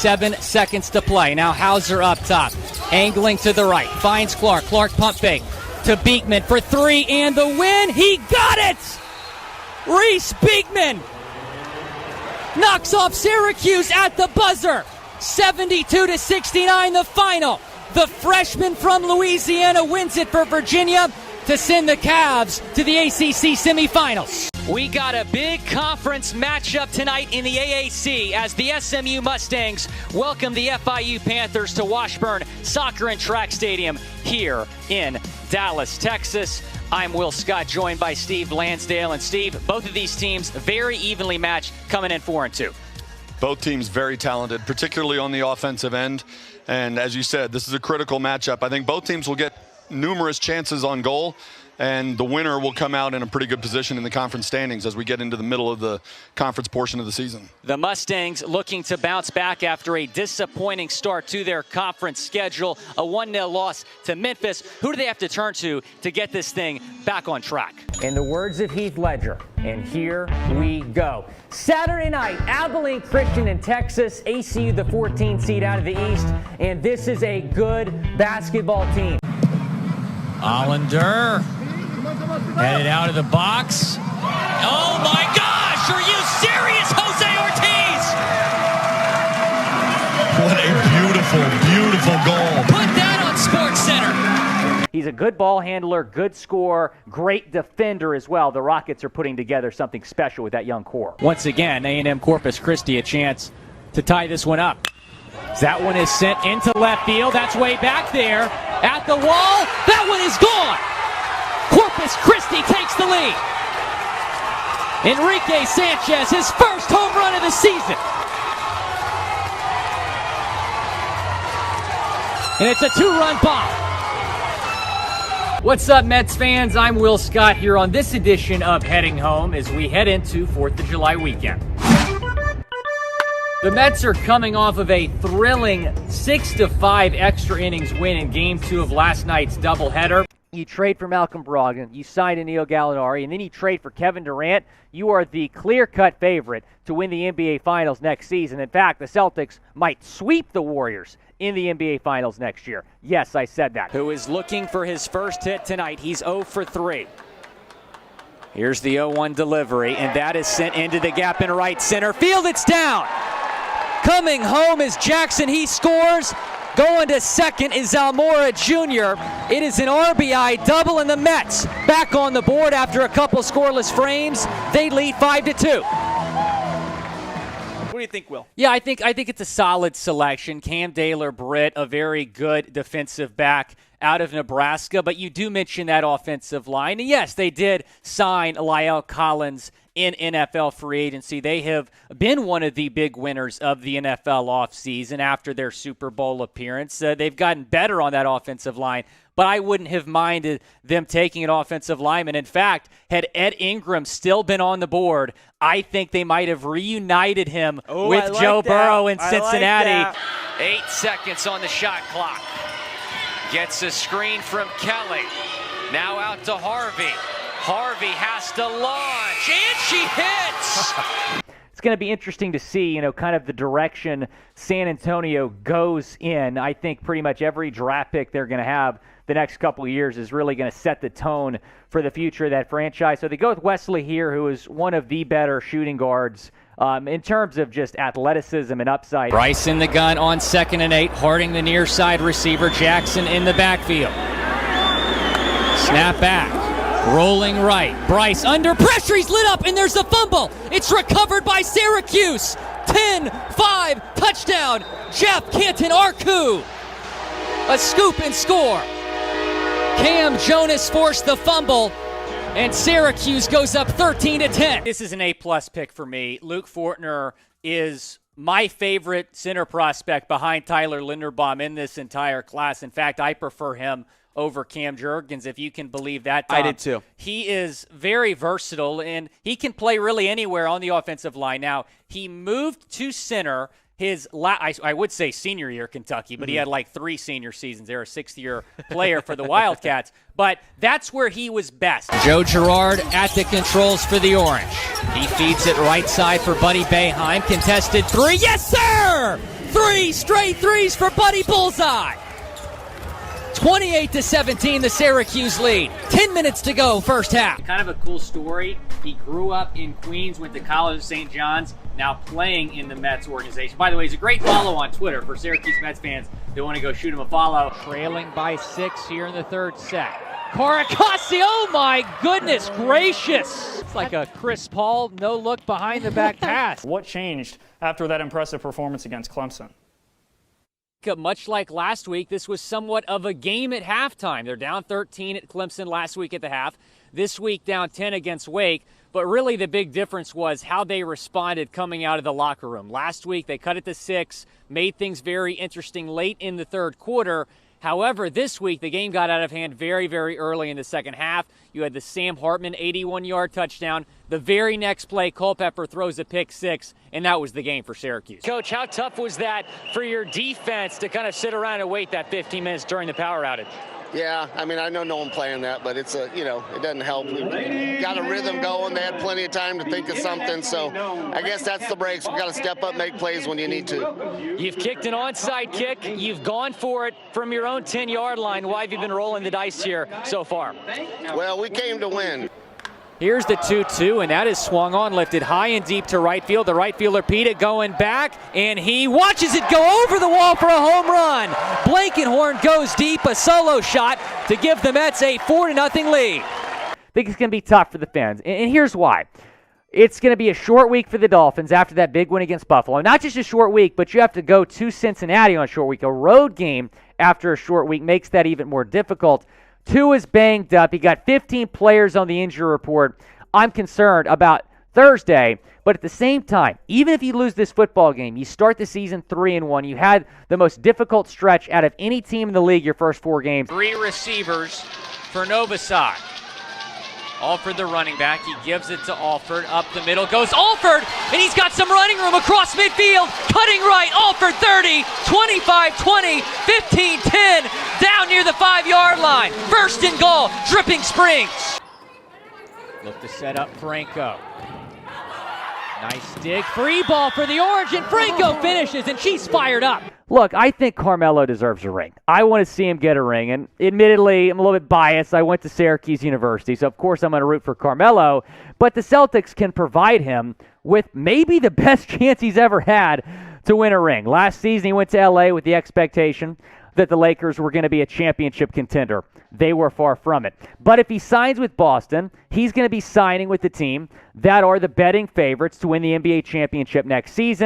7 seconds to play. Now Hauser up top, angling to the right, finds Clark. Clark pump fake to Beekman for 3 and the win. He got it! Reese Beekman knocks off Syracuse at the buzzer. 72-69 the final. The freshman from Louisiana wins it for Virginia to send the Cavs to the ACC semifinals. We got a big conference matchup tonight in the AAC as the SMU Mustangs welcome the FIU Panthers to Washburn Soccer and Track Stadium here in Dallas, Texas. I'm Will Scott, joined by Steve Lansdale. And Steve, both of these teams very evenly matched, coming in 4-2. Both teams very talented, particularly on the offensive end. And as you said, this is a critical matchup. I think both teams will get numerous chances on goal, and the winner will come out in a pretty good position in the conference standings as we get into the middle of the conference portion of the season. The Mustangs looking to bounce back after a disappointing start to their conference schedule, a 1-0 loss to Memphis. Who do they have to turn to get this thing back on track? In the words of Heath Ledger, and here we go. Saturday night, Abilene Christian in Texas, ACU the 14th seed out of the East, and this is a good basketball team. Hollander headed out of the box. Oh my gosh, are you serious, Jose Ortiz? What a beautiful, beautiful goal. Put that on SportsCenter. He's a good ball handler, good scorer, great defender as well. The Rockets are putting together something special with that young core. Once again, A&M Corpus Christi a chance to tie this one up. That one is sent into left field. That's way back there at the wall. That one is gone. Corpus Christi takes the lead. Enrique Sanchez, his first home run of the season. And it's a 2-run bomb. What's up, Mets fans? I'm Will Scott here on this edition of Heading Home as we head into 4th of July weekend. The Mets are coming off of a thrilling 6-5 extra innings win in Game 2 of last night's doubleheader. You trade for Malcolm Brogdon, you sign Neil Gallinari, and then you trade for Kevin Durant. You are the clear-cut favorite to win the NBA Finals next season. In fact, the Celtics might sweep the Warriors in the NBA Finals next year. Yes, I said that. Who is looking for his first hit tonight. He's 0 for 3. Here's the 0-1 delivery, and that is sent into the gap in right center field. It's down. Coming home is Jackson. He scores. Going to second is Almora Jr. It is an RBI double, and the Mets back on the board after a couple scoreless frames. They lead 5-2. What do you think, Will? Yeah, I think it's a solid selection. Cam Daylor-Britt, a very good defensive back out of Nebraska, but you do mention that offensive line. And yes, they did sign Lyle Collins in NFL free agency. They have been one of the big winners of the NFL offseason after their Super Bowl appearance. They've gotten better on that offensive line, but I wouldn't have minded them taking an offensive lineman. In fact, had Ed Ingram still been on the board, I think they might have reunited him with Joe Burrow in Cincinnati. 8 seconds on the shot clock. Gets a screen from Kelly. Now out to Harvey. Harvey has to launch, and she hits! It's going to be interesting to see, kind of the direction San Antonio goes in. I think pretty much every draft pick they're going to have the next couple of years is really going to set the tone for the future of that franchise. So they go with Wesley here, who is one of the better shooting guards in terms of just athleticism and upside. Bryce in the gun on 2nd and 8, Harding the near side receiver, Jackson in the backfield. Snap back. Rolling right. Bryce under pressure. He's lit up, and there's a fumble. It's recovered by Syracuse. 10-5 touchdown. Jeff Canton-Arku. A scoop and score. Cam Jonas forced the fumble, and Syracuse goes up 13-10. This is an A-plus pick for me. Luke Fortner is my favorite center prospect behind Tyler Linderbaum in this entire class. In fact, I prefer him over Cam Jurgens, if you can believe that, Tom. I did too. He is very versatile, and he can play really anywhere on the offensive line. Now, he moved to center his, I would say senior year Kentucky, but he had like 3 senior seasons. They're a 6th-year player for the Wildcats. But that's where he was best. Joe Girard at the controls for the Orange. He feeds it right side for Buddy Boeheim. Contested 3. Yes, sir! 3 straight threes for Buddy Bullseye. 28-17, the Syracuse lead. 10 minutes to go, first half. Kind of a cool story. He grew up in Queens, went to college at St. John's, now playing in the Mets organization. By the way, he's a great follow on Twitter for Syracuse Mets fans that want to go shoot him a follow. Trailing by 6 here in the third set. Caracassi, oh my goodness gracious. It's like a Chris Paul no-look behind the back pass. What changed after that impressive performance against Clemson? Much like last week, this was somewhat of a game at halftime. They're down 13 at Clemson last week at the half. This week down 10 against Wake. But really the big difference was how they responded coming out of the locker room. Last week they cut it to 6, made things very interesting late in the third quarter. However, this week the game got out of hand very, very early in the second half. You had the Sam Hartman 81-yard touchdown. The very next play, Culpepper throws a pick 6, and that was the game for Syracuse. Coach, how tough was that for your defense to kind of sit around and wait that 15 minutes during the power outage? Yeah, I mean, I know no one playing that, but it's it doesn't help. We got a rhythm going. They had plenty of time to think of something, so I guess that's the breaks. We got to step up, make plays when you need to. You've kicked an onside kick. You've gone for it from your own 10-yard line. Why have you been rolling the dice here so far? Well, we came to win. Here's the 2-2, and that is swung on, lifted high and deep to right field. The right fielder, Pete, going back, and he watches it go over the wall for a home run. Blankenhorn goes deep, a solo shot to give the Mets a 4-0 lead. I think it's going to be tough for the fans, and here's why. It's going to be a short week for the Dolphins after that big win against Buffalo. Not just a short week, but you have to go to Cincinnati on a short week. A road game after a short week makes that even more difficult. Tua is banged up. He got 15 players on the injury report. I'm concerned about Thursday, but at the same time, even if you lose this football game, you start the season 3-1. You had the most difficult stretch out of any team in the league your first 4 games. 3 receivers for Novosad. Alford, the running back, he gives it to Alford. Up the middle goes Alford, and he's got some running room across midfield. Cutting right, Alford 30, 25-20, 15-10, down near the 5-yard line. First and goal, Dripping Springs. Look to set up Franco. Nice dig, free ball for the Orange, and Franco finishes, and she's fired up. Look, I think Carmelo deserves a ring. I want to see him get a ring, and admittedly, I'm a little bit biased. I went to Syracuse University, so of course I'm going to root for Carmelo, but the Celtics can provide him with maybe the best chance he's ever had to win a ring. Last season, he went to L.A. with the expectation that the Lakers were going to be a championship contender. They were far from it. But if he signs with Boston, he's going to be signing with the team that are the betting favorites to win the NBA championship next season.